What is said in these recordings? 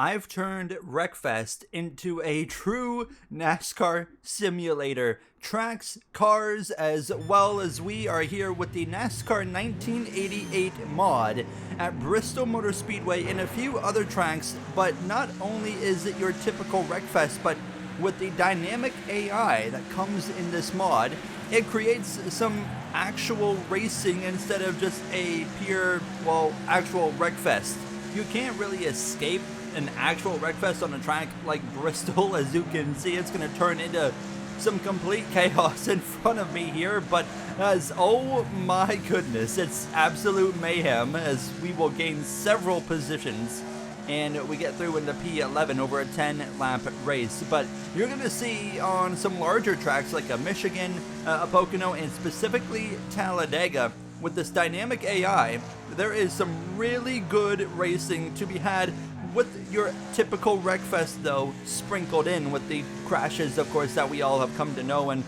I've turned Wreckfest into a true NASCAR simulator. Tracks, cars, as well as we are here with the NASCAR 1988 mod at Bristol Motor Speedway and a few other tracks, but not only is it your typical Wreckfest, but with the dynamic AI that comes in this mod, it creates some actual racing instead of just a pure, actual Wreckfest. You can't really escape an actual Wreckfest on a track like Bristol. As you can see, it's going to turn into some complete chaos in front of me here, but oh my goodness, it's absolute mayhem as we will gain several positions and we get through into P11 over a 10-lap race. But you're going to see on some larger tracks like a Michigan, a Pocono, and specifically Talladega, with this dynamic AI, there is some really good racing to be had with your typical Wreckfest, though, sprinkled in with the crashes, of course, that we all have come to know and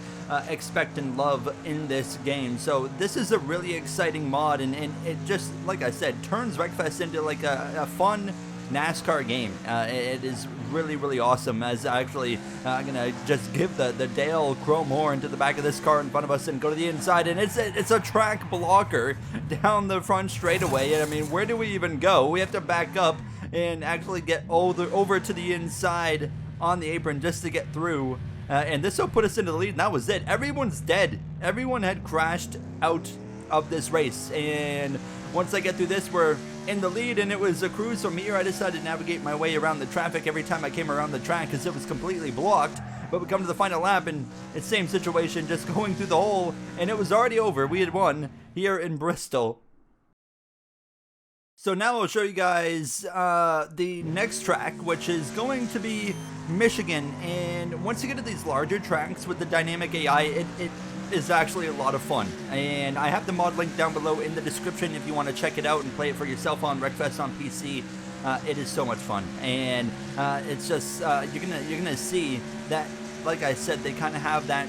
expect and love in this game. So this is a really exciting mod, and it just, like I said, turns Wreckfest into like a fun NASCAR game. It is really, really awesome, as actually I'm gonna just give the Dale chrome horn to the back of this car in front of us and go to the inside, and it's a track blocker down the front straightaway. And I mean, where do we even go? We have to back up and actually get over to the inside on the apron just to get through, and this will put us into the lead, and that was it. Everyone's dead. Everyone had crashed out of this race, and once I get through this, we're in the lead, and it was a cruise from here. I decided to navigate my way around the traffic every time I came around the track because it was completely blocked. But we come to the final lap, and it's the same situation, just going through the hole, and it was already over. We had won here in Bristol. So now I'll show you guys the next track, which is going to be Michigan. And once you get to these larger tracks with the dynamic AI, it is actually a lot of fun. And I have the mod link down below in the description if you want to check it out and play it for yourself on Wreckfest on PC. It is so much fun, and it's just you're gonna see that, like I said, they kind of have that,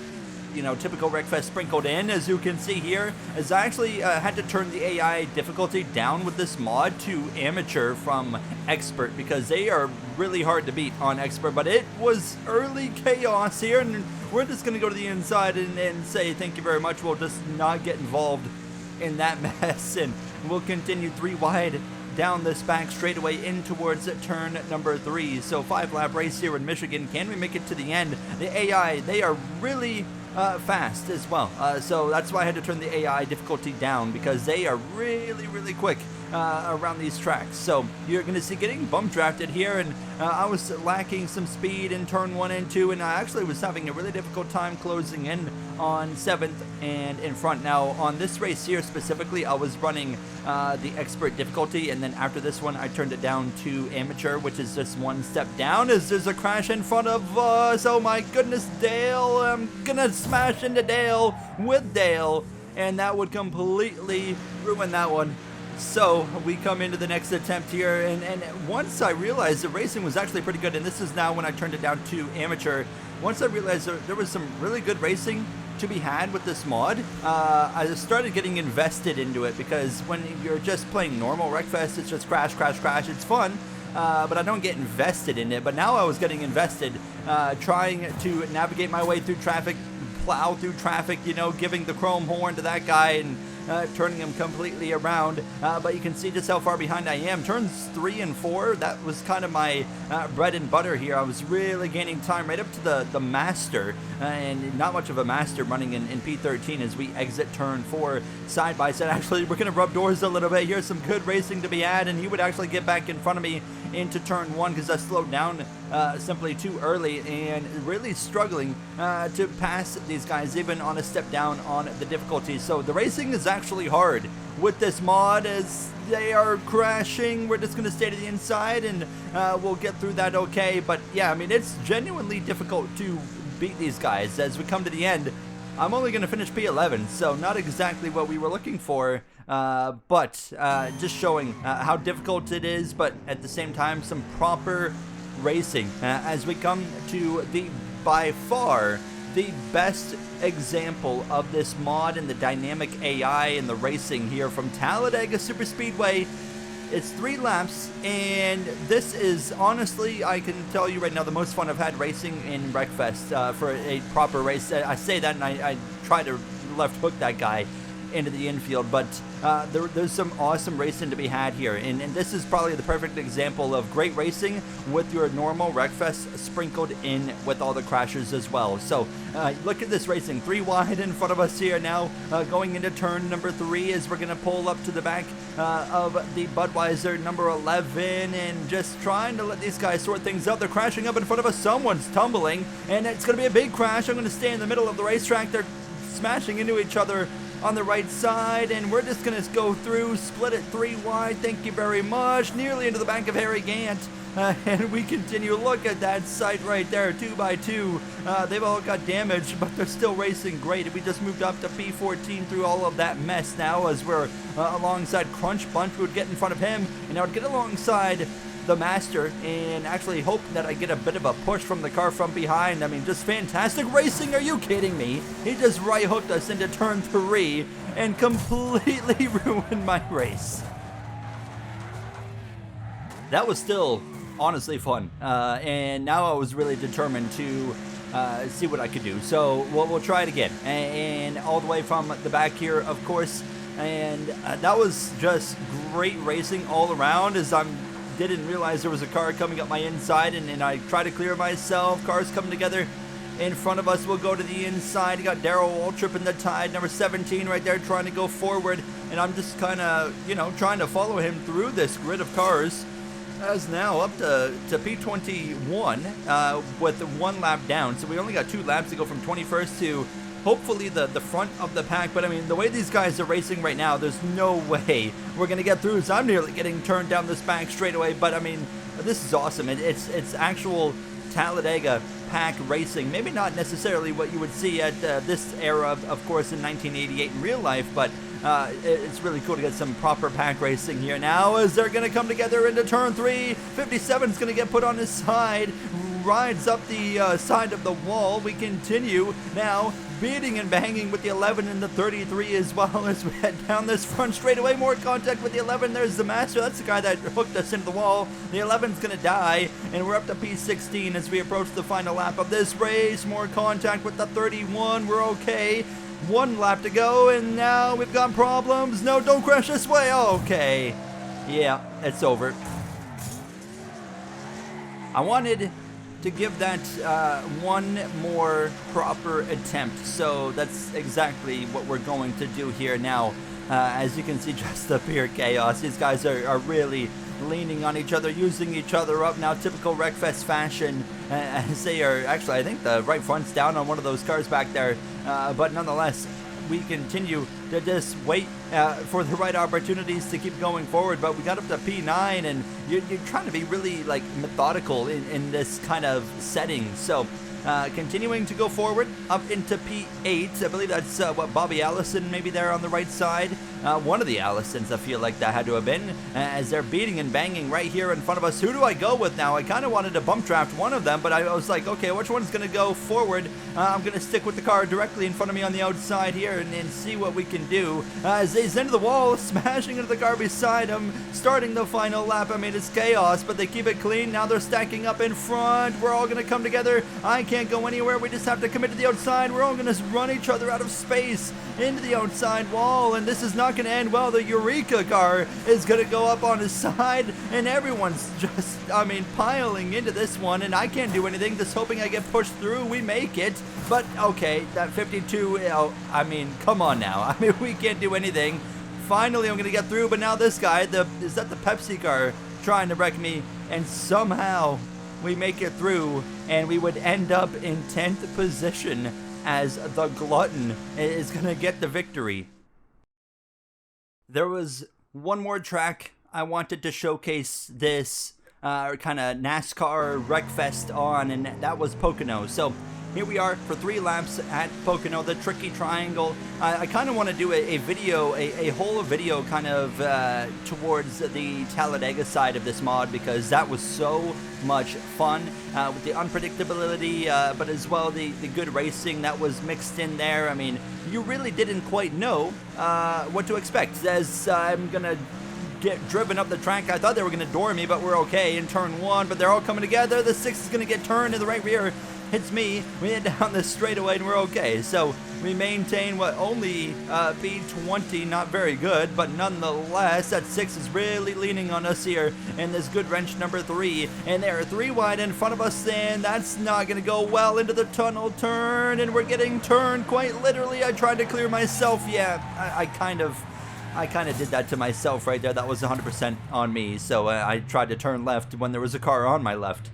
you know, typical Wreckfest sprinkled in, as you can see here. As I actually had to turn the AI difficulty down with this mod to amateur from expert, because they are really hard to beat on expert. But it was early chaos here, and we're just going to go to the inside and say thank you very much. We'll just not get involved in that mess, and we'll continue 3 wide down this back straightaway in towards turn number 3. So 5-lap race here in Michigan. Can we make it to the end? The AI, they are really fast as well, so that's why I had to turn the AI difficulty down, because they are really, really quick around these tracks. So you're going to see getting bump drafted here, and I was lacking some speed in turn 1 and 2, and I actually was having a really difficult time closing in on 7th and in front. Now on this race here specifically, I was running the expert difficulty, and then after this one I turned it down to amateur, which is just 1 step down, as there's a crash in front of us. Oh my goodness, Dale. I'm gonna smash into Dale with Dale, and that would completely ruin that one. So we come into the next attempt here, and once I realized the racing was actually pretty good, and this is now when I turned it down to amateur, once I realized there was some really good racing to be had with this mod, I started getting invested into it, because when you're just playing normal Wreckfest, it's just crash, crash, crash. It's fun, but I don't get invested in it. But now I was getting invested, trying to navigate my way through traffic, plow through traffic, you know, giving the chrome horn to that guy and turning him completely around. But you can see just how far behind I am. Turns 3 and 4, that was kind of my bread and butter here. I was really gaining time right up to the master, and not much of a master running in P13 as we exit turn 4 side by side. Actually, we're going to rub doors a little bit. Here's some good racing to be had, and he would actually get back in front of me into turn 1 because I slowed down simply too early, and really struggling to pass these guys even on a step down on the difficulty. So the racing is actually hard with this mod, as they are crashing. We're just going to stay to the inside, and we'll get through that okay. But yeah, I mean, it's genuinely difficult to beat these guys. As we come to the end, I'm only going to finish P11, so not exactly what we were looking for, but just showing how difficult it is, but at the same time some proper racing, as we come to the, by far, the best example of this mod and the dynamic AI and the racing here from Talladega Superspeedway It's 3 laps, and this is honestly, I can tell you right now, the most fun I've had racing in Wreckfest for a proper race. I say that, and I try to left hook that guy into the infield, but there's some awesome racing to be had here, and this is probably the perfect example of great racing with your normal Wreckfest sprinkled in with all the crashers as well. So look at this racing, 3 wide in front of us here now, going into turn number 3 as we're going to pull up to the back of the Budweiser number 11, and just trying to let these guys sort things out. They're crashing up in front of us, someone's tumbling, and it's going to be a big crash. I'm going to stay in the middle of the racetrack. They're smashing into each other on the right side, and we're just going to go through, split it 3 wide, thank you very much, nearly into the back of Harry Gant, and we continue. Look at that sight right there, 2 by 2. They've all got damaged, but they're still racing great. We just moved up to P14 through all of that mess now as we're alongside Crunch Bunch. We would get in front of him, and I would get alongside the Master and actually hope that I get a bit of a push from the car from behind. I mean, just fantastic racing. Are you kidding me? He just right hooked us into turn 3 and completely ruined my race. That was still honestly fun, and now I was really determined to see what I could do. So we'll try it again, and all the way from the back here, of course. And that was just great racing all around, as didn't realize there was a car coming up my inside, and I try to clear myself. Cars coming together in front of us. We'll go to the inside. You got Daryl Waltrip in the tide, number 17 right there, trying to go forward, and I'm just kind of, trying to follow him through this grid of cars. As now up to P21 with 1 lap down, so we only got 2 laps to go from 21st to hopefully the front of the pack. But I mean, the way these guys are racing right now, there's no way we're gonna get through. So I'm nearly getting turned down this back straightaway. But I mean, this is awesome. It's actual Talladega pack racing. Maybe not necessarily what you would see at this era, of course, in 1988 in real life, but it's really cool to get some proper pack racing here now, as they're going to come together into turn 3. 57's going to get put on his side, rides up the side of the wall. We continue now, beating and banging with the 11 and the 33 as well as we head down this front straightaway. More contact with the 11. There's the Master. That's the guy that hooked us into the wall. The 11's going to die, and we're up to P16 as we approach the final lap of this race. More contact with the 31. We're okay. 1 lap to go, and now we've got problems. No, don't crash this way. Okay. Yeah, it's over. I wanted to give that 1 more proper attempt, so that's exactly what we're going to do here now. As you can see, just the pure chaos. These guys are really leaning on each other, using each other up now, typical Wreckfest fashion, as they are actually, I think the right front's down on one of those cars back there, but nonetheless, we continue to just wait for the right opportunities to keep going forward. But we got up to P9, and you're trying to be really like methodical in this kind of setting. So continuing to go forward up into P8. I believe that's what, Bobby Allison maybe there on the right side. One of the Allisons, I feel like that had to have been, as they're beating and banging right here in front of us. Who do I go with now? I kind of wanted to bump draft one of them, but I was like, okay, which one's going to go forward? I'm going to stick with the car directly in front of me on the outside here and see what we can do. As he's into the wall, smashing into the car beside him, starting the final lap. I mean, it's chaos, but they keep it clean. Now they're stacking up in front. We're all going to come together. I can't go anywhere. We just have to commit to the outside. We're all going to run each other out of space into the outside wall, and this is not going to end well. The Eureka car is going to go up on his side, and everyone's just, I mean, piling into this one, and I can't do anything, just hoping I get pushed through. We make it, but okay, that 52, I mean, come on now. I mean, we can't do anything. Finally, I'm going to get through, but now this guy, is that the Pepsi car trying to wreck me? And somehow we make it through, and we would end up in 10th position as the Glutton is going to get the victory. There was one more track I wanted to showcase this kind of NASCAR Wreckfest on, and that was Pocono. So here we are for 3 laps at Pocono, the tricky triangle. I kind of want to do a video, a whole video kind of towards the Talladega side of this mod, because that was so much fun with the unpredictability, but as well the good racing that was mixed in there. I mean, you really didn't quite know what to expect, as I'm going to get driven up the track. I thought they were going to door me, but we're okay in turn 1. But they're all coming together. The 6 is going to get turned in the right rear. Hits me. We head down this straightaway and we're okay. So we maintain what only B20, not very good, but nonetheless, that 6 is really leaning on us here in this good wrench number 3. And they're 3 wide in front of us, and that's not going to go well into the tunnel turn. And we're getting turned quite literally. I tried to clear myself. Yeah, I kind of did that to myself right there. That was 100% on me. So I tried to turn left when there was a car on my left.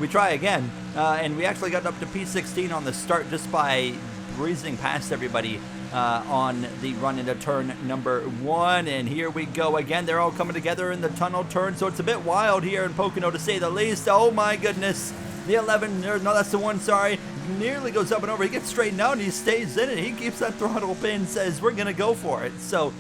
We try again, and we actually got up to P16 on the start just by breezing past everybody on the run into turn number 1. And here we go again. They're all coming together in the tunnel turn, so it's a bit wild here in Pocono to say the least. Oh my goodness. The 11, no, that's the 1, sorry, nearly goes up and over. He gets straightened out and he stays in it. He keeps that throttle pin, says we're going to go for it. So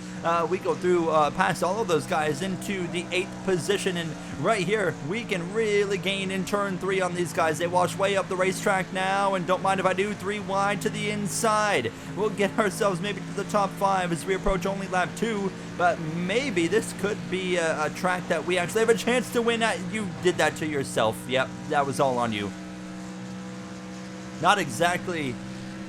we go through past all of those guys into the 8th position. And right here, we can really gain in turn 3 on these guys. They wash way up the racetrack now, and don't mind if I do, 3 wide to the inside. We'll get ourselves maybe to the top 5 as we approach only lap 2. But maybe this could be a track that we actually have a chance to win at. You did that to yourself. Yep, that was all on you. Not exactly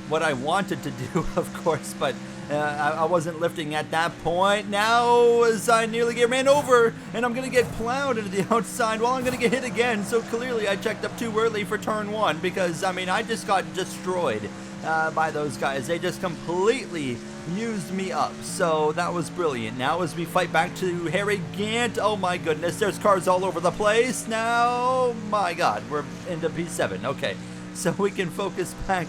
what I wanted to do, of course, but I wasn't lifting at that point. Now, as I nearly get ran over, and I'm going to get plowed into the outside, well, I'm going to get hit again. So clearly I checked up too early for turn 1 because, I mean, I just got destroyed by those guys. They just completely used me up. So that was brilliant. Now as we fight back to Harry Gant, oh my goodness, there's cars all over the place. Now, my God, we're into P7. Okay, so we can focus back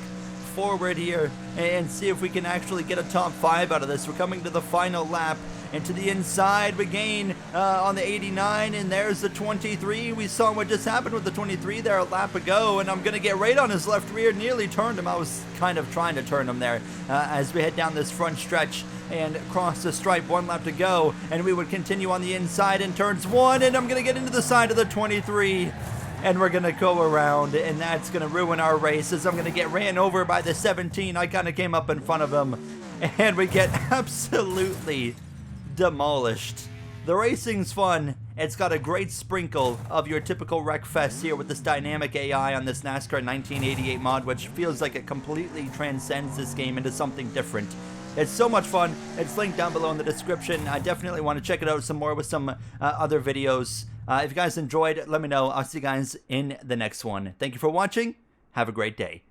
forward here and see if we can actually get a top 5 out of this. We're coming to the final lap, and to the inside we gain on the 89, and there's the 23. We saw what just happened with the 23 there a lap ago, and I'm gonna get right on his left rear. Nearly turned him. I was kind of trying to turn him there as we head down this front stretch and cross the stripe. 1 lap to go, and we would continue on the inside in turns 1, and I'm gonna get into the side of the 23. And we're going to go around, and that's going to ruin our races. I'm going to get ran over by the 17. I kind of came up in front of him, and we get absolutely demolished. The racing's fun. It's got a great sprinkle of your typical wreck fest here with this dynamic AI on this NASCAR 1988 mod, which feels like it completely transcends this game into something different. It's so much fun. It's linked down below in the description. I definitely want to check it out some more with some other videos. If you guys enjoyed, let me know. I'll see you guys in the next one. Thank you for watching. Have a great day.